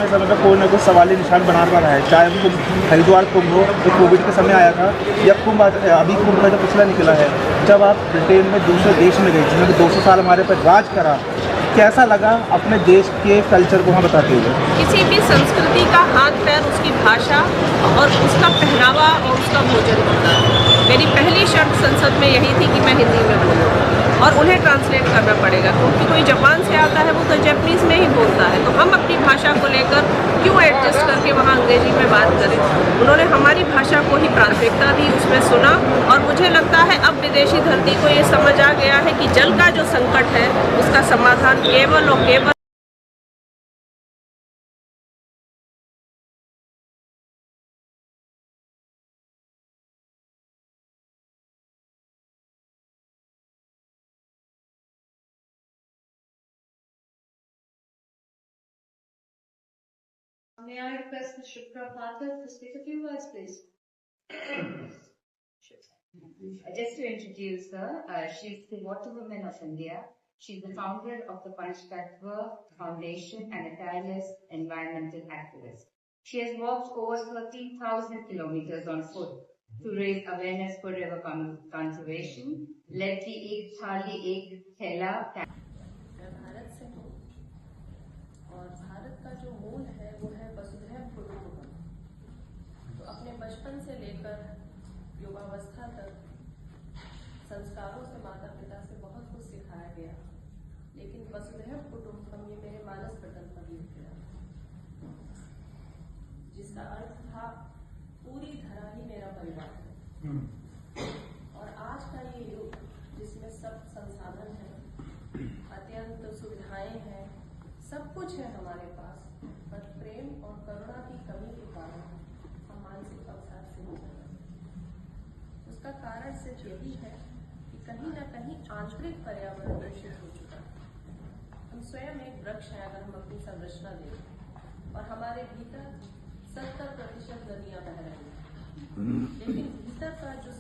अपने समय पर कोई ना कोई सवाली निशान बना रहा है, चाहे कुंभ, हरिद्वार कुंभ हो जो कोविड के समय आया था, या कुंभ अभी कुंभ का जो पिछला निकला है, जब आप ब्रिटेन में दूसरे देश में गए जिन्होंने 200 साल हमारे पर राज करा, कैसा लगा अपने देश के कल्चर को वहाँ बताते हुए? किसी भी संस्कृति का हाथ पैर उसकी भाषा और उसका पहनावा और उसका भोजन होता है। मेरी पहली शर्त संसद में यही थी कि मैं हिंदी में बोलूँ और उन्हें ट्रांसलेट करना पड़ेगा, क्योंकि कोई जापान से आता है वो तो जापानीज़ में ही बोलता है, तो हम अपनी भाषा को लेकर क्यों एडजस्ट करके वहाँ अंग्रेजी में बात करें। उन्होंने हमारी भाषा को ही प्राथमिकता दी, उसमें सुना, और मुझे लगता है अब विदेशी धरती को ये समझ आ गया है कि जल का जो संकट है उसका समाधान केवल और केवल May I request Ms. Shukra Pathak to speak a few words, please? Just to introduce her, she's the Water Woman of India. She's the founder of the Panchtattva Foundation and a tireless environmental activist. She has walked over 13,000 kilometers on foot to raise awareness for river conservation, led the Ek Thali Ek Thela Bharat से हूँ और भारत का जो मूल है वो है वसुधैव कुटुंबकम। तो अपने बचपन से लेकर युवावस्था तक संस्कारों से माता पिता से बहुत कुछ सिखाया गया, लेकिन वसुधैव कुटुंबकम ये मेरे मानस पटल पर लिख गया, जिसका अर्थ था पूरी धरा ही मेरा परिवार है। और आज का ये युग जिसमें सब संसाधन है, अत्यंत सुविधाएं हैं, सब कुछ है हमारे पास, पर प्रेम और करुणा की कमी के कारण हम मानसिक अवसाद से गुजर रहे हैं। उसका कारण सिर्फ यही है कि कहीं न कहीं आंतरिक पर्यावरण दूषित हो चुका है। हम स्वयं एक वृक्ष हैं अगर हम अपनी संरचना देखें, और हमारे भीतर 70% नदियां बह रही हैं, लेकिन भीतर का जो